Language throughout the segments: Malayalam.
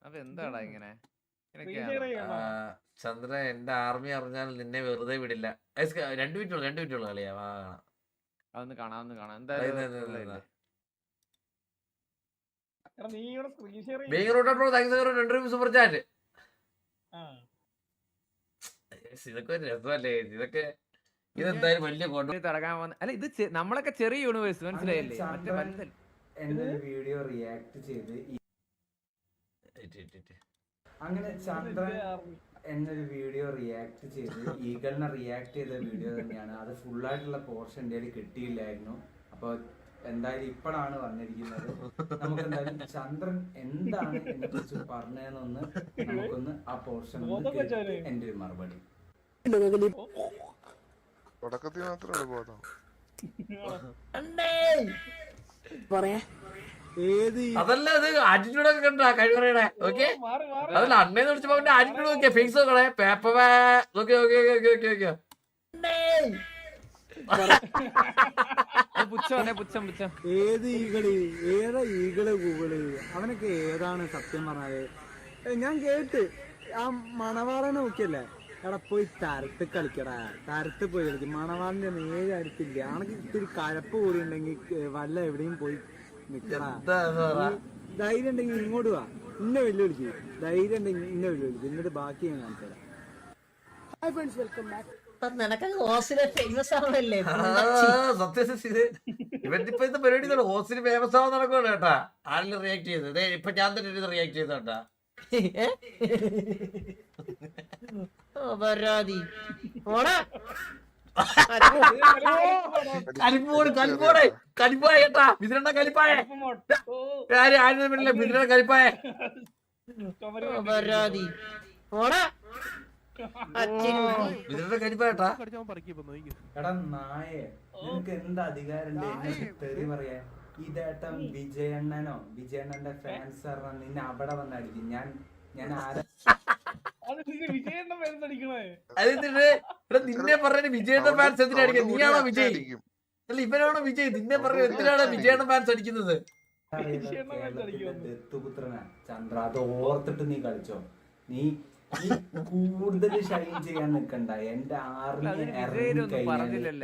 അപ്പൊ എന്താടാ ഇങ്ങനെ ചന്ദ്ര എന്റെ ആർമി അറിഞ്ഞാൽ നിന്നെ വെറുതെ വിടില്ല. 2 മിനിറ്റുള്ളൂ കളിയാ. അതൊന്ന് കാണാം എന്തായാലും സൂപ്പർ ചാറ്റ്. ഇതൊക്കെ ഒരു രസമല്ലേ? ഇതൊക്കെ ഇതെന്തായാലും വലിയ തുടങ്ങാൻ പോകുന്ന അല്ല ഇത് നമ്മളൊക്കെ ചെറിയ യൂണിവേഴ്സ് മനസ്സിലായില്ലേ? വീഡിയോ റിയാക്ട് ചെയ്ത് അങ്ങനെ ചന്ദ്രൻ എന്നൊരു വീഡിയോ റിയാക്ട് ചെയ്ത് ഈഗളിനെ റിയാക്ട് ചെയ്ത വീഡിയോ തന്നെയാണ്. അത് ഫുള്ളായിട്ടുള്ള പോർഷൻ എൻ്റെ കിട്ടിയില്ലായിരുന്നു. അപ്പൊ എന്തായാലും ഇപ്പോഴാണ് വന്നിരിക്കുന്നത്. നമുക്ക് എന്തായാലും ചന്ദ്രൻ എന്താണ് എന്നെ കുറിച്ച് പറഞ്ഞതെന്നൊന്ന് നമുക്കൊന്ന് ആ പോർഷൻ എന്റെ ഒരു മറുപടി. തുടക്കത്തിൽ മാത്രമേ ബോധം അതല്ല അത് ആറ്റിറ്റ്യൂഡൊക്കെ കണ്ടാ കഴിവറയുടെ. ഓക്കെ അതല്ല അണ്ണേന്ന് വിളിച്ചപ്പോ അവന്റെ ആറ്റിറ്റ്യൂഡ് നോക്കിയാ ഫേസ് നോക്കണേ. പേപ്പർ നോക്കി ഏത് ഈകള് ഏതാ ഈകള് ഗൂഗിള് അവനൊക്കെ ഏതാണ് സത്യം പറഞ്ഞാല്? ഞാൻ കേട്ട് ആ മണവാളനെ നോക്കിയല്ലേ? എടാ പോയി തരത്ത് കളിക്കടാ, തരത്ത് പോയി കളിക്കും. മണവാളിന്റെ നേരെ അടുത്തില്ല. അവനക്ക് ഇത്തിരി കഴപ്പ് കൂടി ഉണ്ടെങ്കിൽ വല്ല എവിടെയും പോയി നിക്കടാ. ധൈര്യം ഉണ്ടെങ്കിൽ ഇങ്ങോട്ട് വാ, ഇന്നെ വെല്ലുവിളിക്ക്. ധൈര്യം ഉണ്ടെങ്കിൽ ഇന്നെ വെല്ലുവിളിക്ക്, എന്നിട്ട് ബാക്കി ഞാൻ കാണിച്ചുതരാം. Hi friends, welcome back. ഇവരിപ്പോ ഇന്ന് പരിപാടി ഹോസ്റ്റിന് ഫേമസ് ആവാൻ നടക്കുവാണ് കേട്ടാ. ആരെങ്കിലും റിയാക്ട് ചെയ്തത് ഇപ്പൊ ഞാൻ തന്നെ റിയാക്ട് ചെയ്തോട്ടാ. കലിപ്പായേട്ടാ മിഥുനണ്ണ കലിപ്പായ മിഥുന കലിപ്പായ മിഥുനണ്ണ കലിപ്പായേട്ടാ. എടാ നായേ, നിനക്ക് എന്ത് അധികാരം തെറി പറയാ? ഇതേട്ടൻ വിജയണ്ണന്റെ ഫാൻസ് പറഞ്ഞാൽ നിന്നെ അവിടെ വന്നടിക്കും. ഞാൻ ആരാ നിന്നെ പറഞ്ഞ വിജയണ്ണ ഫാൻസ് എന്തിനടിക്കും? നീയാണോ വിജയ്? അല്ല ഇവനാണോ വിജയ്? നിന്നെ പറഞ്ഞ എന്തിനാണ് വിജയണ്ണ ഫാൻസ് അടിക്കുന്നത്? ദത്തുപുത്രനാ ചന്ദ്ര, അത് ഓർത്തിട്ട് നീ കളിച്ചോ. നീ കൂടുതൽ ഷൈൻ ചെയ്യാൻ നിക്കണ്ട. എന്റെ ആർമി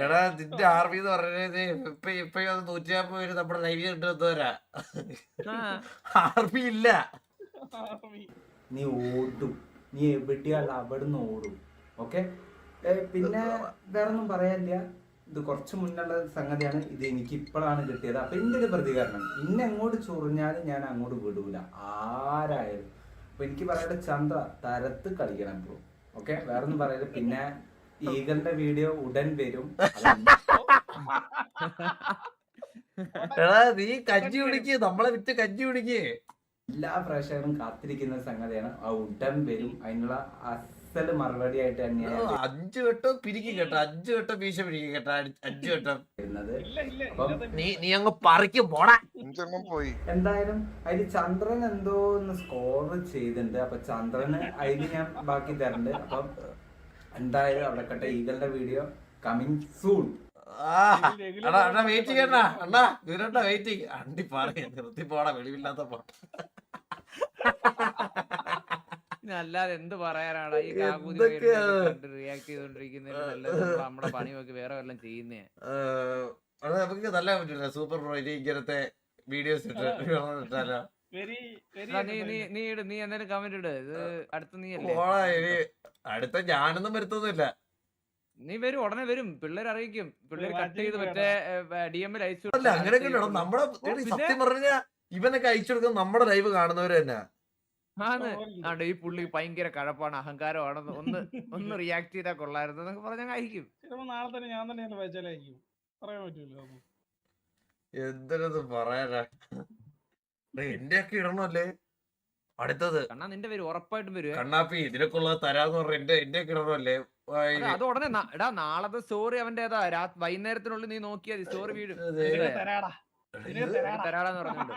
എടാ നിന്റെ ആർമി എന്ന് പറഞ്ഞത് ഇപ്പൊ 150 പേര് നമ്മുടെ ലൈവ് കിട്ടുന്നവരാ. ആർമി ഇല്ല. നീ ഓടും, നീ എവിടെയല്ല അവിടുന്ന് ഓടും. ഓക്കെ, പിന്നെ വേറൊന്നും പറയാനില്ല. ഇത് കുറച്ച് മുന്നുള്ള സംഗതിയാണ്. ഇത് എനിക്ക് ഇപ്പോഴാണ് കിട്ടിയത്. അപ്പൊ എന്റെ ഒരു പ്രതികരണം, ഇന്നെ എങ്ങോട്ട് ചൊറിഞ്ഞാലും ഞാൻ അങ്ങോട്ട് വിടൂല, ആരായാലും. അപ്പൊ എനിക്ക് പറയാതെ ചന്ദ്ര തരത്ത് കളിക്കണം ബ്രോ. ഓക്കെ, വേറൊന്നും പറയരുത്. പിന്നെ ഈഗലിന്റെ വീഡിയോ ഉടൻ വരും. എടാ നീ കഞ്ഞി കുടിക്ക്, നമ്മളെ വിറ്റ് കഞ്ഞി കുടിക്ക്. എല്ലാ പ്രേക്ഷകരും കാത്തിരിക്കുന്ന സംഗതിയാണ്. ആ ഉടൻ വരും. അതിനുള്ള അസല് മറുപടി ആയിട്ട് തന്നെയാണ് 5 വട്ടം പിരിക്കും കേട്ടോ. 5 വട്ടം ഭീഷ പിരിക്കും കേട്ടോ. 5 വട്ടം വരുന്നത്. നീ അങ്ങ് പറിക്കും പോടാ. പോയി. എന്തായാലും അതിൽ ചന്ദ്രൻ എന്തോ ഒന്ന് സ്കോർ ചെയ്തിട്ടുണ്ട്. അപ്പൊ ചന്ദ്രന് അതിൽ ഞാൻ ബാക്കി തരണ്ട്. അപ്പം എന്തായാലും അവിടെ കട്ടെ. ഈഗലിന്റെ വീഡിയോ കമ്മിങ് സൂൺ. വെയിറ്റ് ചെയ്യണ്ട അണ്ണാ, ഇവരണ്ട വെയിറ്റിംഗ്. അണ്ടി പറയ നിർത്തി പോടാ, വെളിവില്ലാത്തപ്പോ. അല്ലാതെ എന്ത് പറയാനാണ് ഈ റിയാക്ട് ചെയ്തോണ്ടിരിക്കുന്നതിന് നമ്മുടെ പണി നോക്കി വേറെ വല്ലതും ചെയ്യുന്നേ. നമുക്ക് നല്ല പറ്റില്ല. സൂപ്പർ പ്രോ ഇങ്ങനത്തെ വീഡിയോസ് ഇട്ടാലോ? നീ എന്തായാലും കമന്റ് ഇട്. ഇത് അടുത്ത നീ അടുത്ത ഞാനൊന്നും വരുത്തൊന്നുമില്ല. നീ വരും, ഉടനെ വരും. പിള്ളേർ അറിയിക്കും. പിള്ളേർ കട്ട് ചെയ്ത് മറ്റേ DM-ൽ അയച്ചു. അങ്ങനെയൊക്കെ നമ്മുടെ സത്യം പറഞ്ഞ ഇവനൊക്കെ അയച്ചു കൊടുക്കുന്നത് നമ്മുടെ ലൈവ് കാണുന്നവര് തന്നെ. ആണ് ഈ പുള്ളി ഭയങ്കര കഴപ്പാണ്, അഹങ്കാരമാണെന്ന് ഒന്ന് റിയാക്ട് ചെയ്താൽ കൊള്ളായിരുന്നു എന്നൊക്കെ പറഞ്ഞാൽ അയക്കും. നാളെ തന്നെ ഞാൻ തന്നെ വായിച്ചാലായിരിക്കും. പറയാൻ പറ്റൂല. എന്തൊരു പറയാനാ. എന്റെ ഒക്കെ ഇടണല്ലേ അടുത്തത്. കണ്ണാ നിന്റെ പേര് ഉറപ്പായിട്ടും വരും. കണ്ണാപ്പി ഇതിനൊക്കെ ഉള്ളത് തരാന്ന് പറഞ്ഞ എന്റെ ഒക്കെ ഇടണല്ലേ. അത് ഉടനെ എടാ നാളത്തെ സ്റ്റോറി അവന്റെ വൈകുന്നേരത്തിനുള്ളിൽ നീ നോക്കിയാൽ സ്റ്റോറി വീടും തരാടാന്ന് പറഞ്ഞിട്ടുണ്ട്.